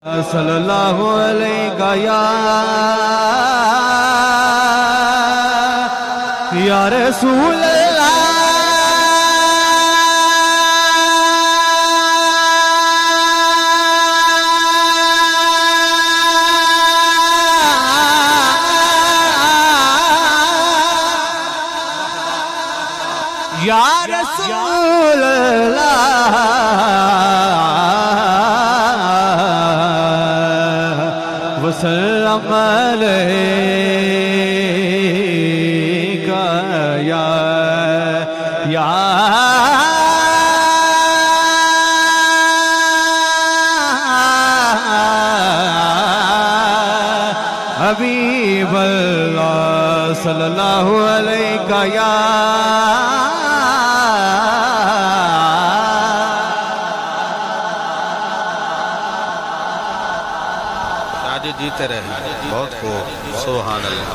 सल्लल्लाहु अलैहि या रसूल अल्लाह या रसूल अल्लाह वसल्लम अलैका या हबीब अल्लाह सल्लल्लाहु अलैका या जीते रहे। बहुत खूब, सुभान अल्लाह।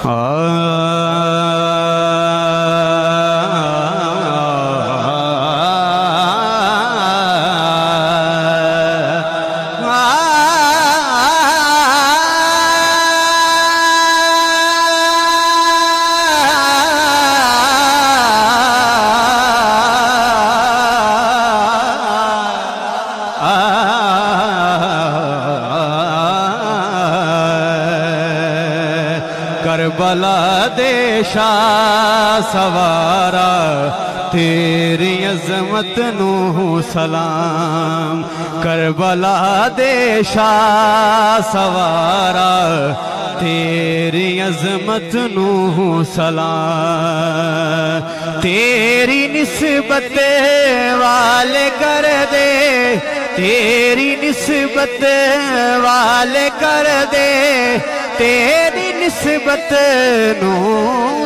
करबला देशा सवारा तेरी अज़मत नू सलाम। करबला देशा सवारा तेरी अज़मत नू सलाम। तेरी निस्बत वाले कर दे, तेरी निस्बत वाले कर दे, तेरी निस्बत नू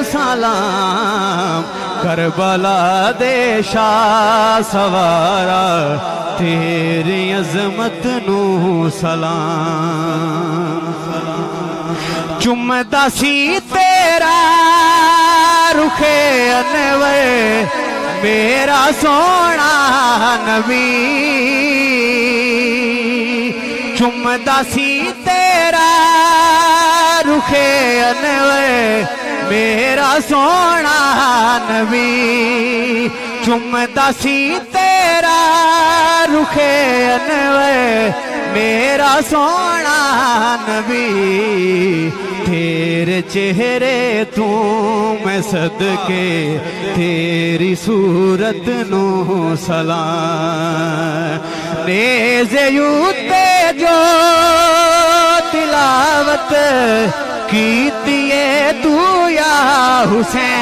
सलाम। करबला देशा सवारा तेरी अज़मत नू सलाम। चुमदा सी तेरा रुखे अनवर मेरा सोना नबी। चुमदा सी तेरा रुखे अनवर मेरा सोना नबी। चुमदा सी तेरा रुखे अनवर मेरा सोना नबी। तेरे चेहरे तू मैं सदके तेरी सूरत नू सलाम। नेज़े यूते जो तिलावत कीतिए तू या हुसैन।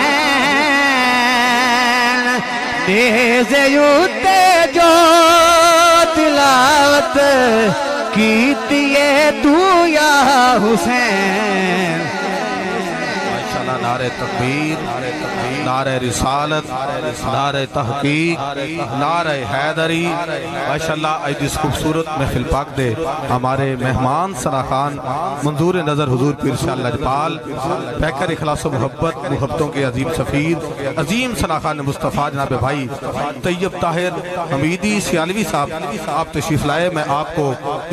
नेज़े यूते जो तिलावत कीतिए तू या हुसैन। माशाअल्लाह, नारे तकबीर, नारे रिसालत, नारे तहकीक, नारे हैदरी। माशाअल्लाह, आज इस खूबसूरत महफिल पाक दे हमारे मेहमान सराखान मंजूर नज़र हुजूर पीर शाह लजपाल पैकर इखलास मोहब्बत मोहब्बतों के अजीम सफ़ीर अजीम सराखान मुस्तफ़ा जनाब भाई तैयब ताहिर हमीदी सियालवी साहब आप तशरीफ़ लाए। मैं आपको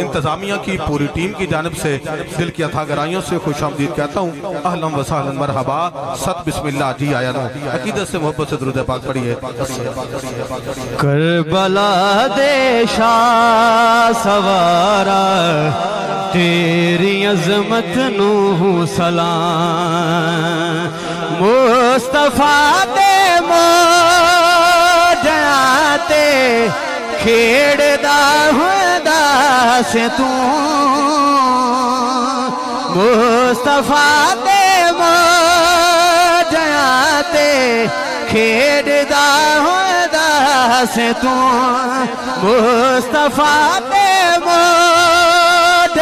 इंतज़ामिया की पूरी टीम की जानिब से दिल की अथा गहराइयों से खुशामदीद कहता हूँ। अहलन व सहलन मरहबा, सत बिस्मिल्लाह जी आया नो। अकीदत से मोहब्बत से दुरूद पाक पढ़िए। करबला देशा सवारा तेरी अज़मत नू सलाम। मुस्तफा दे मोजाते खेड़दा हुंदा से तू। मुस्तफा दे मोजाते खेड़दा हुंदा से तू। मुस्तफा दे मोजाते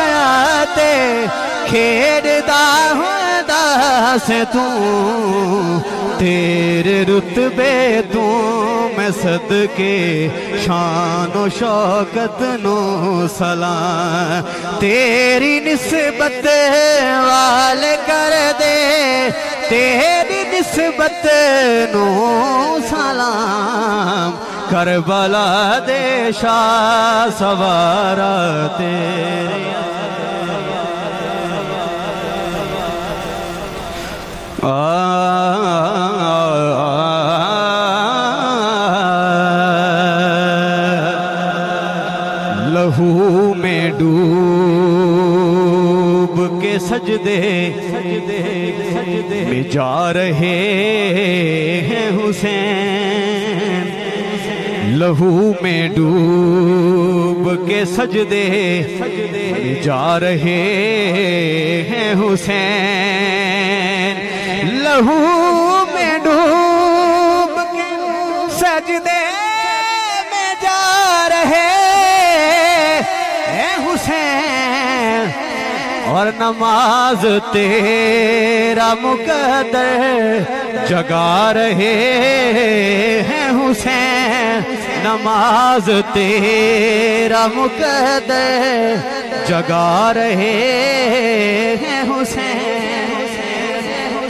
खेड़दा हुंदा से तू। तेरे रुतबे तू मैं सदके शान व शौकत नो सलाम। तेरी निस्बत वाले कर दे, तेरी निस्बत नो सलाम। करबला देशा सवारा तेरे सजदे में जा रहे हैं हुसैन, लहू में डूब के सजदे में जा रहे हैं हुसैन, लहू में डूब के सजदे में जा रहे हैं हुसैन, और नमाज तेरा मुकद्दर जगा रहे हैं हुसैन, नमाज तेरा मुकद्दर जगा रहे हैं हुसैन।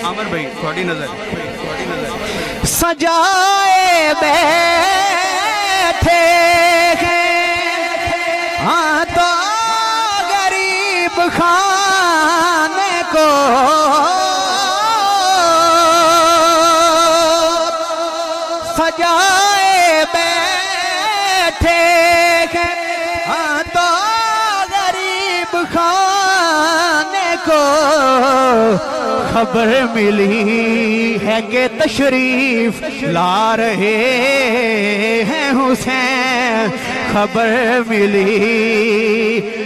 आमिर भाई थोड़ी नजर सजाए बैठे हाँ तो गरीब खाने को सजाए बैठे हाँ तो गरीब खाने को खबर मिली है कि तशरीफ ला रहे हैं हुसैन, खबर मिली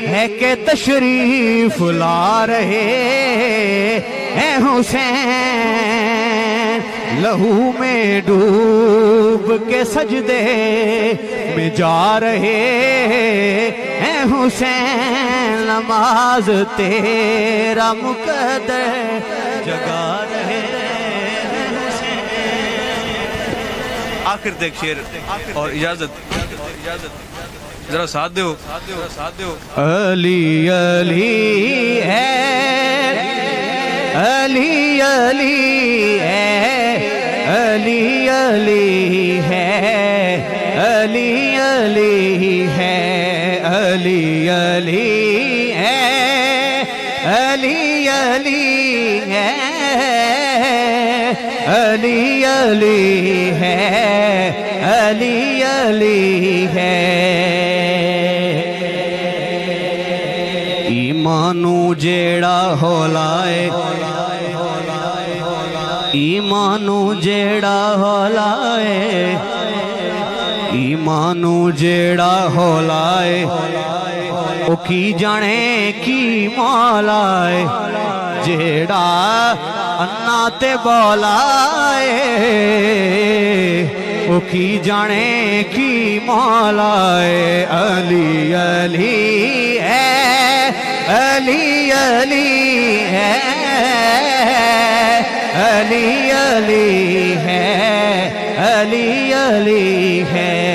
है कि तशरीफ ला रहे हैं हुसैन, लहू में डूब के सजदे में जा रहे हैं हुसैन, नमाज तेरा मुकद्दर जगा रहे हैं हुसैन। आखिर देख शेर और इजाजत जरा साथ दो, अली अली है, अली अली है, अली अली है, अली अली है, अली अली है, अली अली है, अली अली है, अली अली है। ईमानू जेड़ा होलाए, ईमानू जेड़ा होलाए, ईमानू जेड़ा होलाए, ओ की जाने की मौलाए, जेड़ा अन्ना ते बोलाए, ओ की जाने की मौलाए, अली अली है, अली अली है, अली अली है, अली अली है।